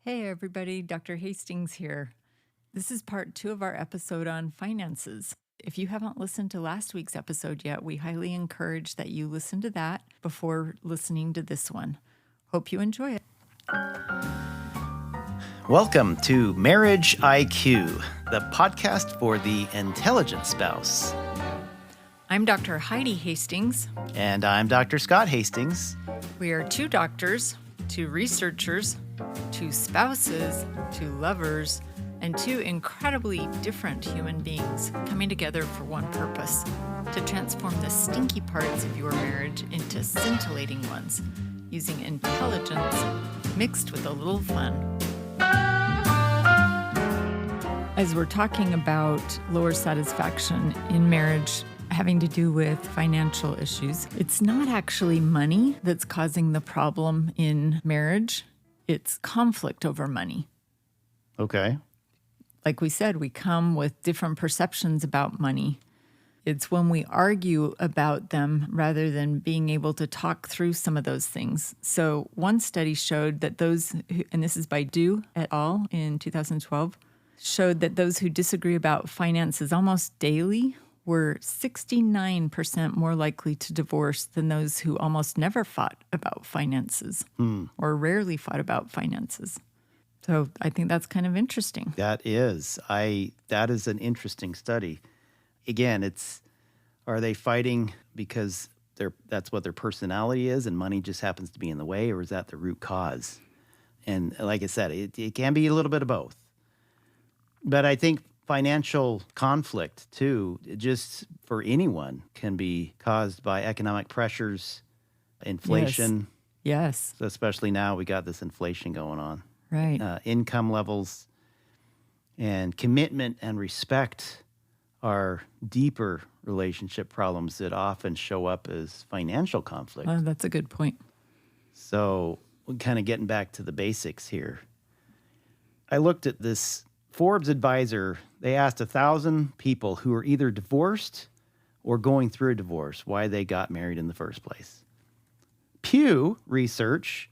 Hey everybody, Dr. Hastings here. This is part 2 of our episode on finances. If you haven't listened to last week's episode yet, we highly encourage that you listen to that before listening to this one. Hope you enjoy it. Welcome to Marriage IQ, the podcast for the intelligent spouse. I'm Dr. Heidi Hastings. And I'm Dr. Scott Hastings. We are 2 doctors, 2 researchers, 2 spouses, 2 lovers, and 2 incredibly different human beings coming together for one purpose: to transform the stinky parts of your marriage into scintillating ones, using intelligence mixed with a little fun. As we're talking about lower satisfaction in marriage having to do with financial issues, it's not actually money that's causing the problem in marriage. It's conflict over money. Okay. Like we said, we come with different perceptions about money. It's when we argue about them rather than being able to talk through some of those things. So one study showed that those, and this is by Du et al. In 2012, showed that those who disagree about finances almost daily were 69% more likely to divorce than those who almost never fought about finances or rarely fought about finances. So I think that's kind of interesting. That is an interesting study. Again, are they fighting because that's what their personality is and money just happens to be in the way, or is that the root cause? And like I said, it can be a little bit of both. But I think financial conflict, too, just for anyone, can be caused by economic pressures, inflation. Yes. So especially now we got this inflation going on. Right. Income levels and commitment and respect are deeper relationship problems that often show up as financial conflict. Oh, that's a good point. So we're kind of getting back to the basics here. I looked at this Forbes advisor. They asked 1,000 people who are either divorced or going through a divorce why they got married in the first place. Pew Research,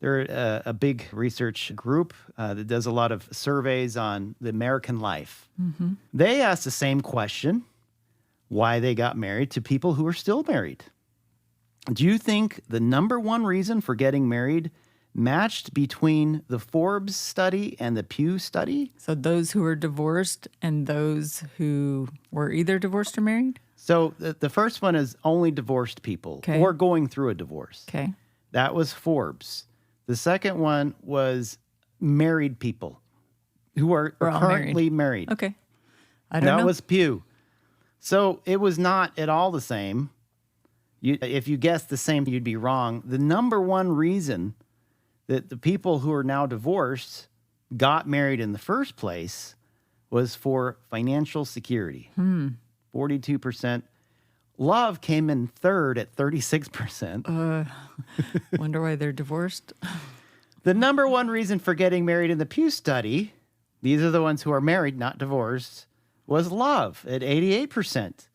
they're a big research group that does a lot of surveys on the American life. Mm-hmm. They asked the same question, why they got married, to people who are still married. Do you think the number one reason for getting married matched between the Forbes study and the Pew study? So those who are divorced and those who were either divorced or married? So the first one is only divorced people or going through a divorce. Okay. That was Forbes. The second one was married people who are currently married. Okay. I don't know. That was Pew. So it was not at all the same. If you guessed the same, you'd be wrong. The number one reason that the people who are now divorced got married in the first place was for financial security. 42%. Love came in third at 36%. Wonder why they're divorced. The number one reason for getting married in the Pew study, these are the ones who are married, not divorced, was love at 88%.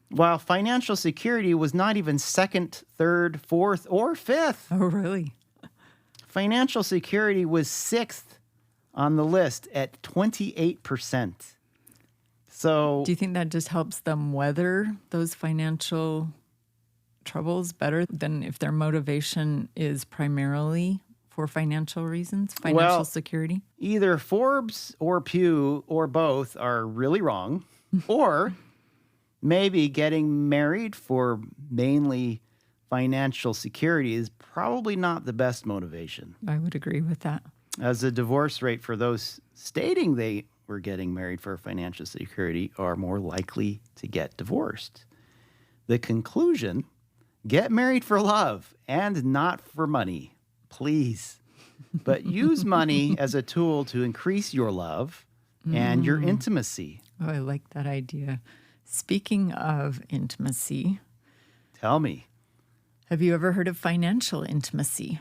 While financial security was not even second, third, fourth, or fifth. Oh, really? Financial security was sixth on the list at 28%. So, do you think that just helps them weather those financial troubles better than if their motivation is primarily for financial reasons, financial security? Either Forbes or Pew or both are really wrong, or maybe getting married for mainly financial security is probably not the best motivation. I would agree with that. As the divorce rate for those stating they were getting married for financial security are more likely to get divorced. The conclusion, get married for love and not for money, please. But use money as a tool to increase your love and your intimacy. Oh, I like that idea. Speaking of intimacy. Tell me. Have you ever heard of financial intimacy?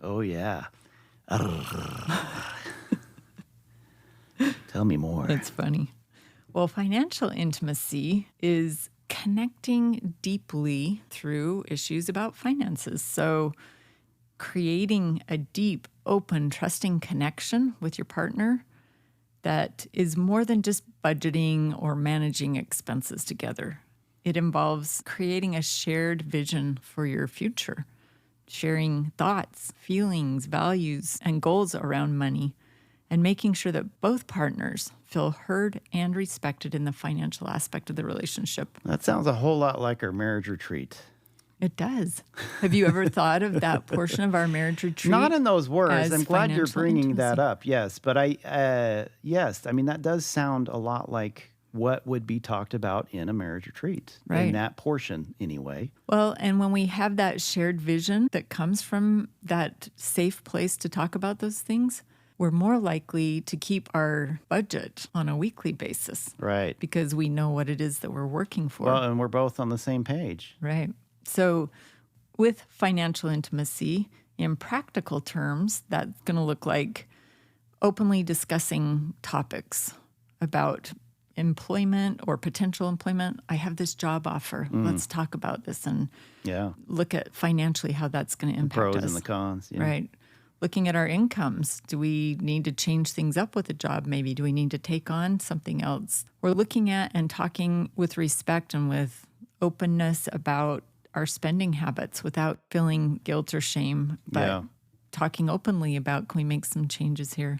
Oh, yeah. Tell me more. That's funny. Well, financial intimacy is connecting deeply through issues about finances. So creating a deep open, trusting connection with your partner that is more than just budgeting or managing expenses together. It involves creating a shared vision for your future, sharing thoughts, feelings, values, and goals around money, and making sure that both partners feel heard and respected in the financial aspect of the relationship. That sounds a whole lot like our marriage retreat. It does. Have you ever thought of that portion of our marriage retreat? Not in those words. as I'm glad you're financial bringing that intimacy? up. Yes, but yes, I mean that does sound a lot like what would be talked about in a marriage retreat. In Right. that portion, anyway. Well, and when we have that shared vision that comes from that safe place to talk about those things, we're more likely to keep our budget on a weekly basis Right. because we know what it is that we're working for. Well, and we're both on the same page. Right. So, with financial intimacy, in practical terms, that's going to look like openly discussing topics about employment or potential employment. I have this job offer. Let's talk about this and Yeah. look at financially how that's going to impact Pros us. and the cons. Yeah. Right. Looking at our incomes. Do we need to change things up with a job? Maybe do we need to take on something else? We're looking at and talking with respect and with openness about our spending habits without feeling guilt or shame, but Yeah. talking openly about, can we make some changes here?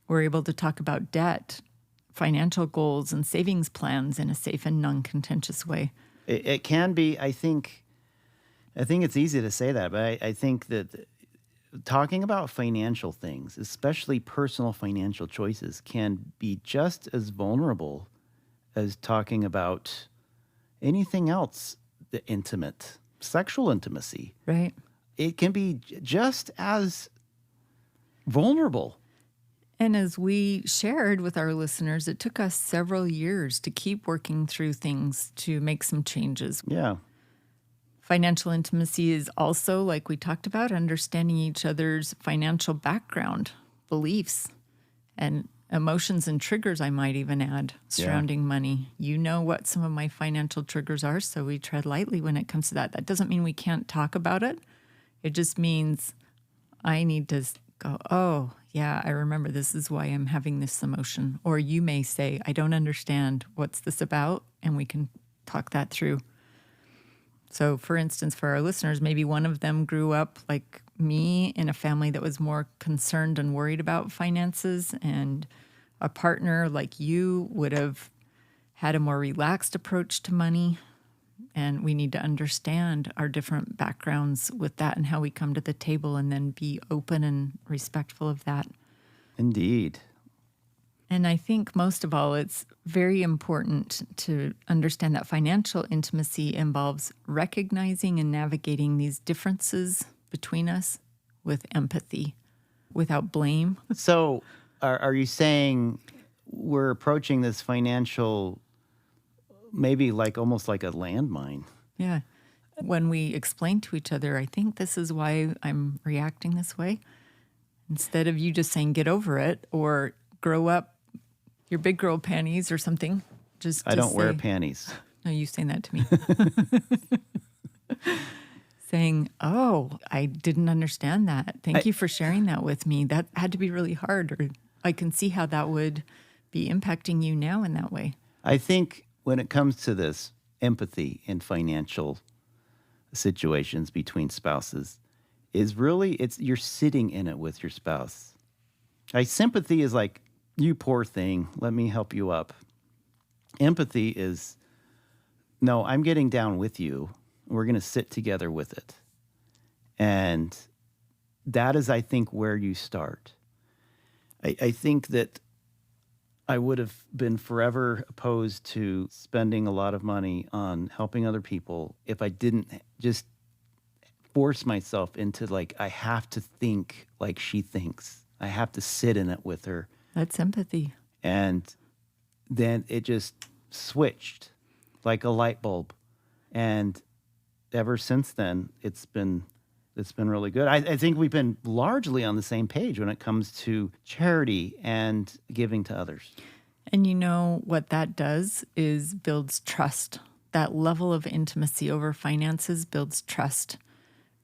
We're able to talk about debt, financial goals, and savings plans in a safe and non-contentious way. It can be, I think it's easy to say that, but I think that talking about financial things, especially personal financial choices, can be just as vulnerable as talking about anything else, the intimate, sexual intimacy. Right. It can be just as vulnerable. And as we shared with our listeners, it took us several years to keep working through things to make some changes. Yeah. Financial intimacy is also, like we talked about, understanding each other's financial background, beliefs, and emotions and triggers, I might even add, surrounding money. You know what some of my financial triggers are, so we tread lightly when it comes to that. That doesn't mean we can't talk about it. It just means I need to go, oh, yeah, I remember this is why I'm having this emotion. Or you may say, I don't understand. What's this about? And we can talk that through. So, for instance, for our listeners, maybe one of them grew up like me in a family that was more concerned and worried about finances, and a partner like you would have had a more relaxed approach to money. And we need to understand our different backgrounds with that and how we come to the table, and then be open and respectful of that. Indeed. And I think most of all, it's very important to understand that financial intimacy involves recognizing and navigating these differences between us with empathy, without blame. So, are you saying we're approaching this financial, maybe like almost like a landmine? Yeah. When we explain to each other, I think this is why I'm reacting this way, instead of you just saying, get over it or grow up your big girl panties or something. Just I don't say, wear panties. No, you saying that to me. Saying, oh, I didn't understand that. Thank you for sharing that with me. That had to be really hard. Or I can see how that would be impacting you now in that way. I think when it comes to this empathy in financial situations between spouses, is really you're sitting in it with your spouse. Like sympathy is like, you poor thing, let me help you up. Empathy is, no, I'm getting down with you. We're going to sit together with it. And that is, I think, where you start. I think that I would have been forever opposed to spending a lot of money on helping other people if I didn't just force myself into, like, I have to think like she thinks. I have to sit in it with her. That's empathy. And then it just switched like a light bulb. And ever since then, it's been really good. I think we've been largely on the same page when it comes to charity and giving to others. And you know what that does is builds trust. That level of intimacy over finances builds trust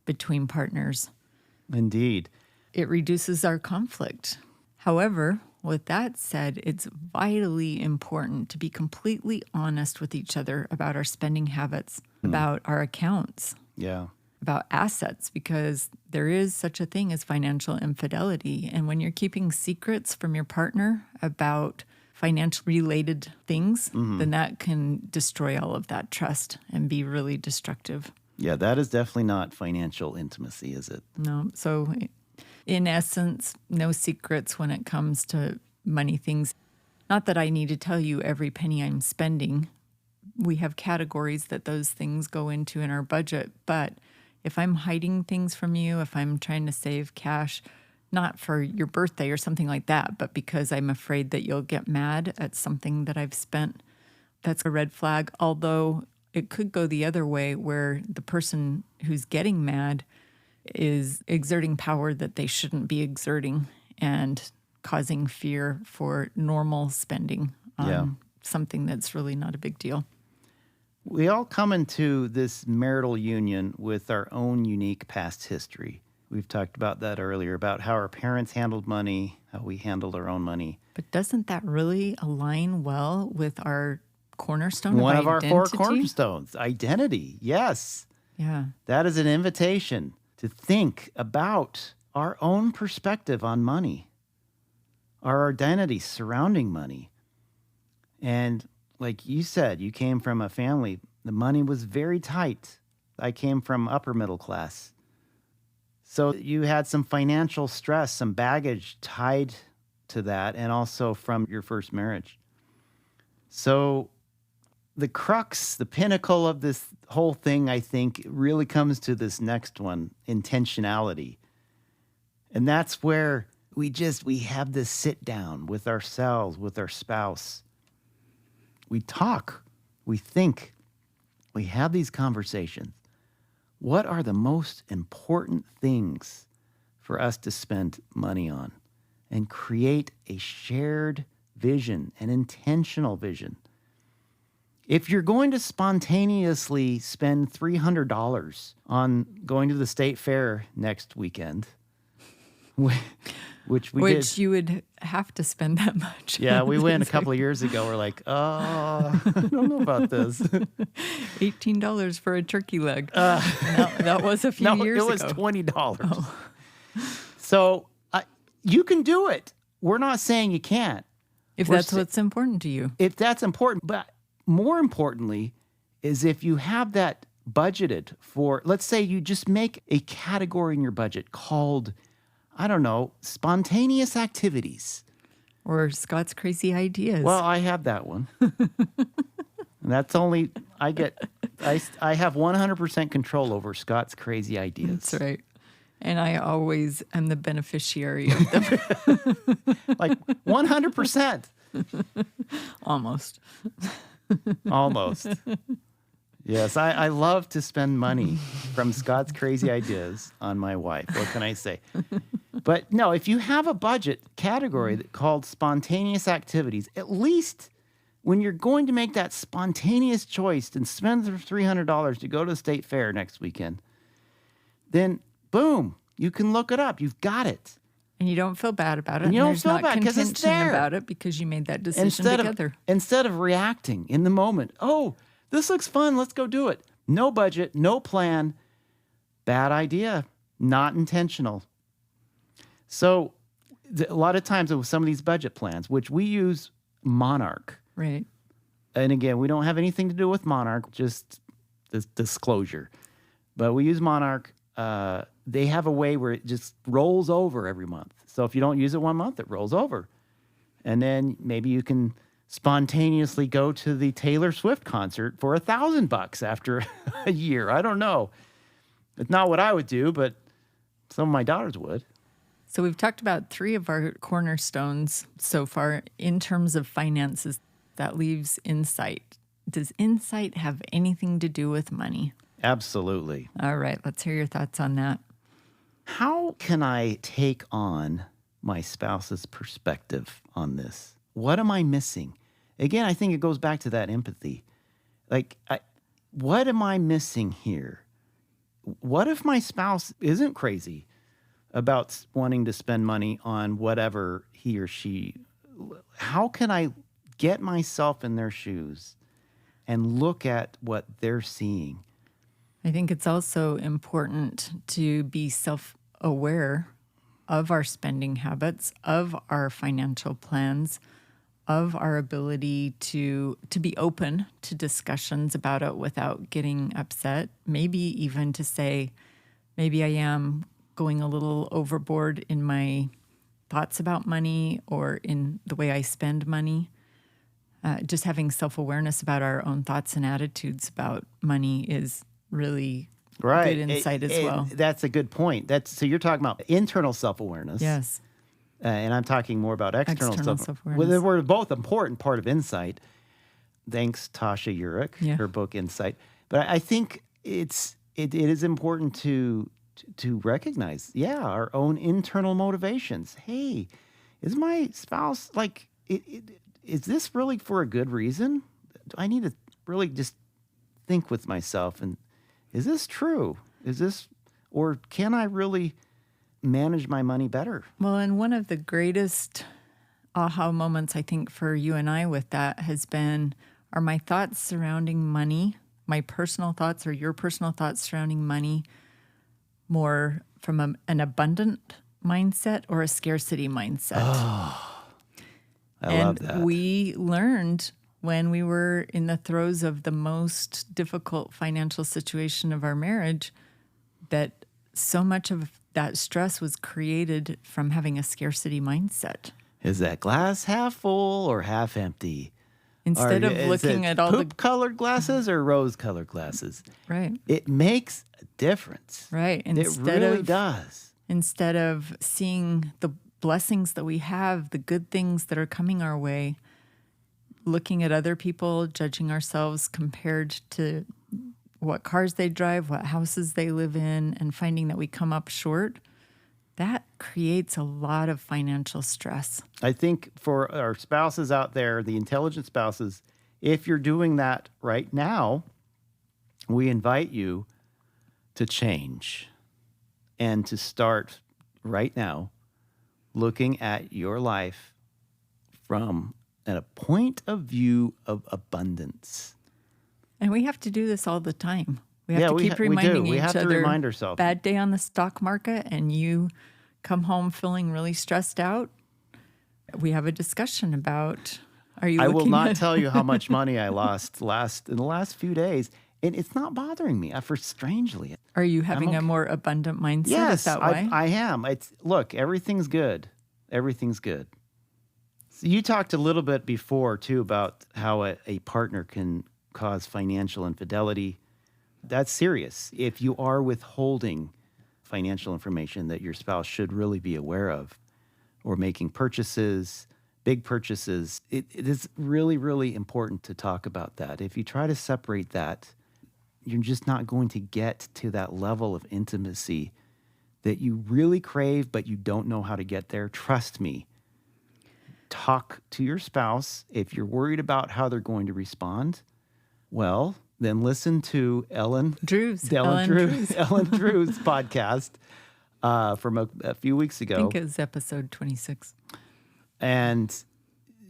between partners. Indeed. It reduces our conflict. However, with that said, it's vitally important to be completely honest with each other about our spending habits, about our accounts, Yeah. about assets, because there is such a thing as financial infidelity. And when you're keeping secrets from your partner about financial related things, then that can destroy all of that trust and be really destructive. Yeah, that is definitely not financial intimacy, is it? No. So, in essence, no secrets when it comes to money things. Not that I need to tell you every penny I'm spending. We have categories that those things go into in our budget. But if I'm hiding things from you, if I'm trying to save cash, not for your birthday or something like that, but because I'm afraid that you'll get mad at something that I've spent, that's a red flag. Although it could go the other way where the person who's getting mad is exerting power that they shouldn't be exerting and causing fear for normal spending on something that's really not a big deal. We all come into this marital union with our own unique past history. We've talked about that earlier, about how our parents handled money, how we handled our own money. But doesn't that really align well with our cornerstone One of of our four identity? cornerstones, identity. Yes. Yeah. That is an invitation to think about our own perspective on money, our identity surrounding money. And like you said, you came from a family, the money was very tight. I came from upper middle class. So you had some financial stress, some baggage tied to that, and also from your first marriage. So the crux, the pinnacle of this whole thing, I think, really comes to this next one, intentionality. And that's where we have this sit down with ourselves, with our spouse. We talk, we think, we have these conversations. What are the most important things for us to spend money on? And create a shared vision, an intentional vision. If you're going to spontaneously spend $300 on going to the state fair next weekend, which did. You would have to spend that much. Yeah, we went a couple of years ago. We're like, oh, I don't know about this. $18 for a turkey leg. That was a few years ago. No, it was $20. Oh. So you can do it. We're not saying you can't. If that's what's important to you. If that's important. But more importantly is if you have that budgeted for, let's say you just make a category in your budget called, I don't know, spontaneous activities. Or Scott's crazy ideas. Well, I have that one. And that's only, I have 100% control over Scott's crazy ideas. That's right. And I always am the beneficiary of them. Like 100%. Almost. Almost. Yes, I love to spend money from Scott's crazy ideas on my wife. What can I say? But no, if you have a budget category called spontaneous activities, at least when you're going to make that spontaneous choice and spend the $300 to go to the state fair next weekend, then boom, you can look it up. You've got it. And you don't feel bad about it. And you don't there's feel not bad because it's contention there. about it because you made that decision together. Instead of reacting in the moment, oh, this looks fun, let's go do it. No budget, no plan, bad idea, not intentional. So a lot of times with some of these budget plans, which we use Monarch. Right. And again, we don't have anything to do with Monarch, just this disclosure. But we use Monarch. They have a way where it just rolls over every month. So if you don't use it one month, it rolls over. And then maybe you can spontaneously go to the Taylor Swift concert for $1,000 after a year. I don't know. It's not what I would do, but some of my daughters would. So we've talked about 3 of our cornerstones so far in terms of finances. That leaves insight. Does insight have anything to do with money? Absolutely. All right, let's hear your thoughts on that. How can I take on my spouse's perspective on this? What am I missing? Again, I think it goes back to that empathy. Like, what am I missing here? What if my spouse isn't crazy? about wanting to spend money on whatever he or she, how can I get myself in their shoes and look at what they're seeing? I think it's also important to be self-aware of our spending habits, of our financial plans, of our ability to be open to discussions about it without getting upset. Maybe even to say, maybe I am going a little overboard in my thoughts about money or in the way I spend money. Just having self-awareness about our own thoughts and attitudes about money is really Right. good insight as well. That's a good point. So you're talking about internal self-awareness. Yes. And I'm talking more about external self-awareness. Well, we're both important part of insight. Thanks, Tasha Urich, Yeah. her book Insight. But I think it is important to recognize, our own internal motivations. Hey, is my spouse is this really for a good reason? Do I need to really just think with myself, and is this true? Or can I really manage my money better? Well, and one of the greatest aha moments, I think, for you and I with that are my thoughts surrounding money, my personal thoughts or your personal thoughts surrounding money, more from an abundant mindset or a scarcity mindset? I love that. We learned when we were in the throes of the most difficult financial situation of our marriage that so much of that stress was created from having a scarcity mindset. Is that glass half full or half empty? Instead of looking at all the poop-colored glasses or rose-colored glasses, right, it makes a difference. right. It really does. Instead of seeing the blessings that we have, the good things that are coming our way, looking at other people, judging ourselves compared to what cars they drive, what houses they live in, and finding that we come up short, that creates a lot of financial stress. I think for our spouses out there, the intelligent spouses, if you're doing that right now, we invite you to change and to start right now looking at your life from a point of view of abundance. And we have to do this all the time. We have Yeah, to we keep ha- we do. reminding We each have to other. remind ourselves. Bad day on the stock market, and you come home feeling really stressed out. We have a discussion about, are you I looking will not at- tell you how much money I lost in the last few days, and it's not bothering me. For strangely, Are you having okay. a more abundant mindset? yes, Is that why? I am. Look, everything's good. Everything's good. So you talked a little bit before too about how a partner can cause financial infidelity. That's serious. If you are withholding financial information that your spouse should really be aware of, or making purchases, big purchases, it is really, really important to talk about that. If you try to separate that, you're just not going to get to that level of intimacy that you really crave, but you don't know how to get there. Trust me. Talk to your spouse. If you're worried about how they're going to respond, well, then listen to Ellen Drew's podcast from a few weeks ago. I think it was episode 26. And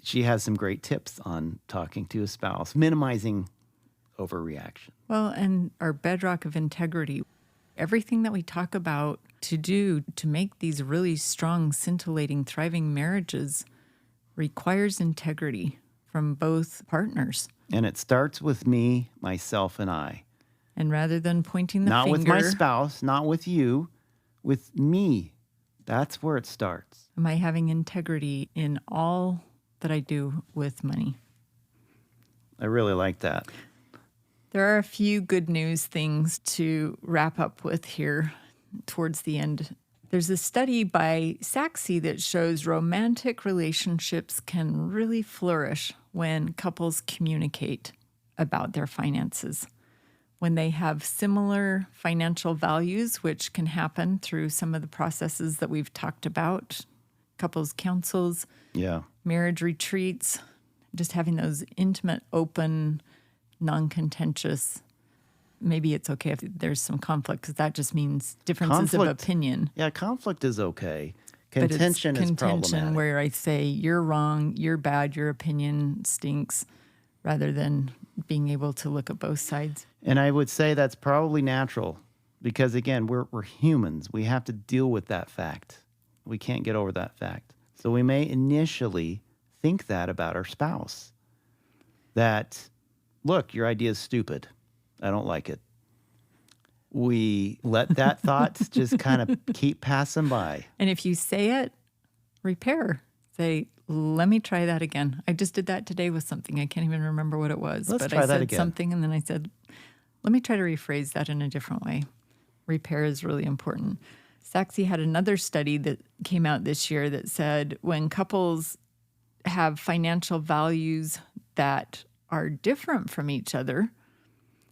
she has some great tips on talking to a spouse, minimizing overreaction. Well, and our bedrock of integrity, everything that we talk about to do to make these really strong, scintillating, thriving marriages requires integrity from both partners. And it starts with me, myself, and I. And rather than pointing the Not finger, with my spouse, not with you, with me. That's where it starts. am I having integrity in all that I do with money? I really like that. There are a few good news things to wrap up with here towards the end. There's a study by Saxe that shows romantic relationships can really flourish when couples communicate about their finances. When they have similar financial values, which can happen through some of the processes that we've talked about, couples councils, Yeah. marriage retreats, just having those intimate, open, non-contentious maybe it's okay if there's some conflict because that just means differences of Conflict. opinion. Yeah, conflict is okay. But it's Contention is problematic. where I say, you're wrong, you're bad, your opinion stinks, rather than being able to look at both sides. And I would say that's probably natural because, again, we're humans. We have to deal with that fact. We can't get over that fact. So we may initially think that about our spouse, that, look, your idea is stupid. I don't like it. We let that thought just kind of keep passing by. And if you say it, repair. Say, let me try that again. I just did that today with something. I can't even remember what it was. Let's but try I that said again. something and then I said, let me try to rephrase that in a different way. Repair is really important. Saxy had another study that came out this year that said when couples have financial values that are different from each other,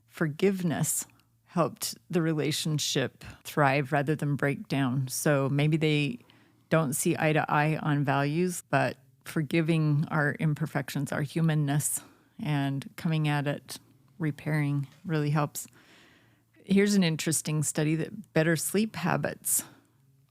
forgiveness helped the relationship thrive rather than break down. So maybe they don't see eye to eye on values, but forgiving our imperfections, our humanness, and coming at it, repairing really helps. Here's an interesting study that better sleep habits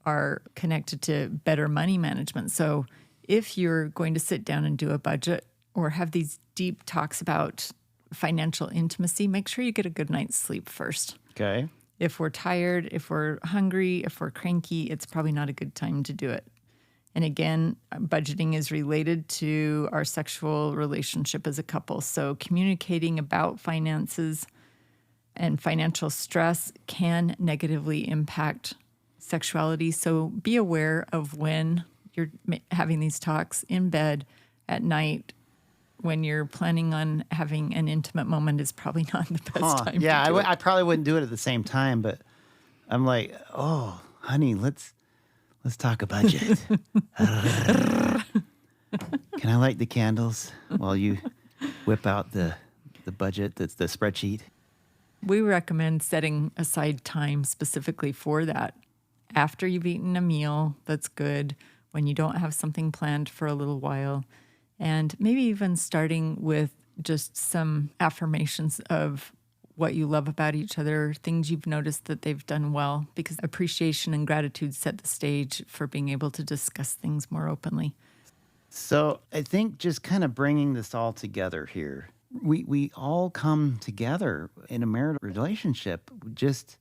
are connected to better money management. So if you're going to sit down and do a budget or have these deep talks about financial intimacy, make sure you get a good night's sleep first. Okay. If we're tired, if we're hungry, if we're cranky, it's probably not a good time to do it. And again, budgeting is related to our sexual relationship as a couple. So communicating about finances and financial stress can negatively impact sexuality. So be aware of when you're having these talks in bed at night. When you're planning on having an intimate moment is probably not the best time Yeah, to do it. I probably wouldn't do it at the same time, but I'm like, oh, honey, let's talk a budget. Can I light the candles while you whip out the budget, that's the spreadsheet? We recommend setting aside time specifically for that. After you've eaten a meal, that's good. When you don't have something planned for a little while. And maybe even starting with just some affirmations of what you love about each other, things you've noticed that they've done well, because appreciation and gratitude set the stage for being able to discuss things more openly. So I think just kind of bringing this all together here, we all come together in a marital relationship just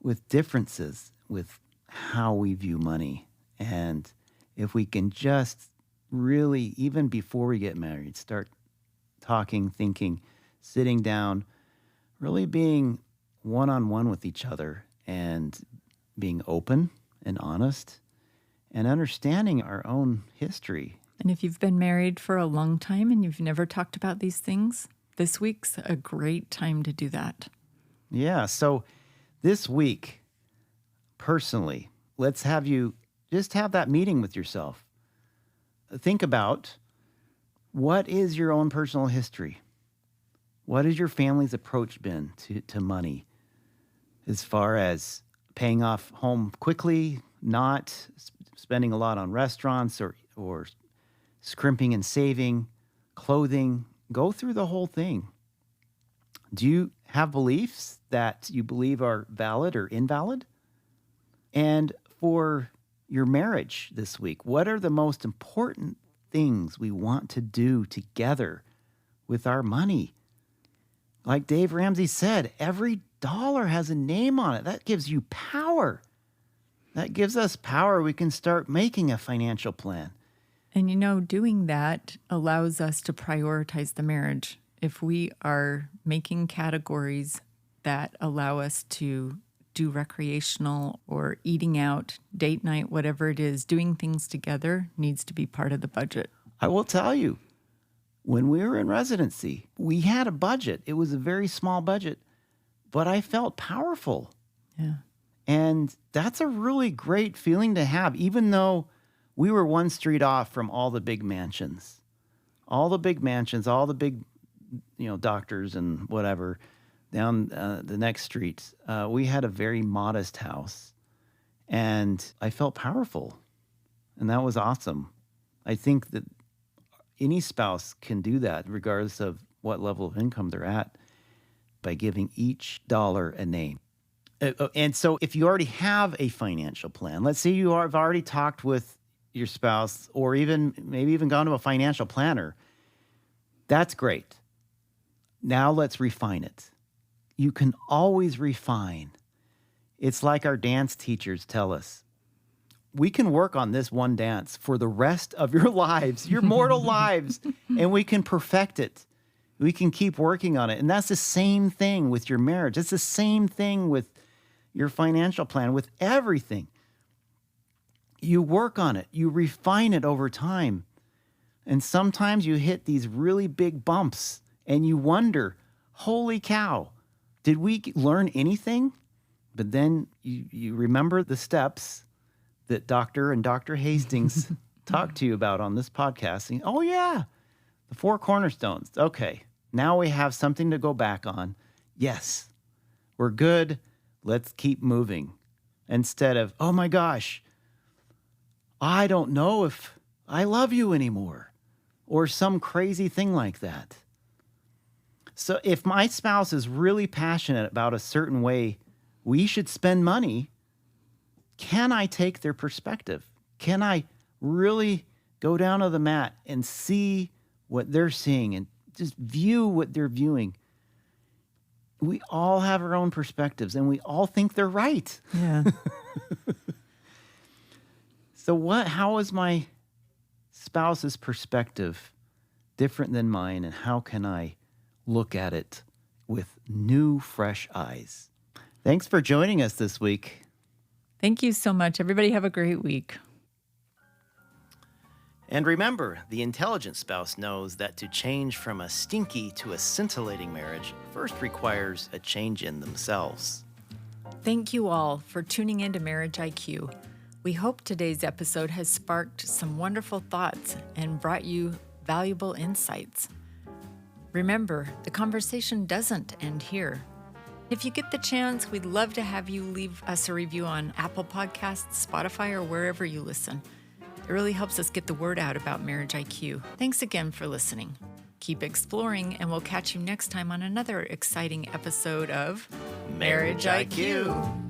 with differences with how we view money. And if we can just really, even before we get married, start talking, thinking, sitting down, really being one-on-one with each other and being open and honest and understanding our own history. And if you've been married for a long time and you've never talked about these things, this week's a great time to do that. Yeah. So this week, personally, let's have you just have that meeting with yourself. Think about what is your own personal history? What has your family's approach been to money as far as paying off home quickly, not spending a lot on restaurants or scrimping and saving, clothing? Go through the whole thing. Do you have beliefs that you believe are valid or invalid? And for your marriage this week, what are the most important things we want to do together with our money? Like Dave Ramsey said, every dollar has a name on it. That gives you power. That gives us power. We can start making a financial plan. And doing that allows us to prioritize the marriage. If we are making categories that allow us to do recreational or eating out, date night, whatever it is, doing things together needs to be part of the budget. I will tell you, when we were in residency, we had a budget. It was a very small budget, but I felt powerful. Yeah. And that's a really great feeling to have, even though we were one street off from all the big mansions, all the big doctors and whatever down the next street. We had a very modest house, and I felt powerful, and that was awesome. I think that any spouse can do that regardless of what level of income they're at. by giving each dollar a name. And so if you already have a financial plan, let's say you have already talked with your spouse or maybe even gone to a financial planner, that's great. Now let's refine it. You can always refine. It's like our dance teachers tell us. We can work on this one dance for the rest of your lives, your mortal lives, and we can perfect it. We can keep working on it. And that's the same thing with your marriage. It's the same thing with your financial plan, with everything. You work on it. You refine it over time. And sometimes you hit these really big bumps and you wonder, holy cow, did we learn anything? But then you remember the steps that Dr. Hastings talked to you about on this podcast. And, oh, yeah, the 4 cornerstones. Okay, now we have something to go back on. Yes, we're good. Let's keep moving. Instead of, oh, my gosh, I don't know if I love you anymore, or some crazy thing like that. So if my spouse is really passionate about a certain way we should spend money, can I take their perspective? Can I really go down to the mat and see what they're seeing and just view what they're viewing? We all have our own perspectives and we all think they're right. Yeah. So how is my spouse's perspective different than mine, and how can I look at it with new, fresh eyes? Thanks for joining us this week. Thank you so much. Everybody have a great week. And remember, the intelligent spouse knows that to change from a stinky to a scintillating marriage first requires a change in themselves. Thank you all for tuning in to Marriage IQ. We hope today's episode has sparked some wonderful thoughts and brought you valuable insights. Remember, the conversation doesn't end here. If you get the chance, we'd love to have you leave us a review on Apple Podcasts, Spotify, or wherever you listen. It really helps us get the word out about Marriage IQ. Thanks again for listening. Keep exploring, and we'll catch you next time on another exciting episode of Marriage IQ.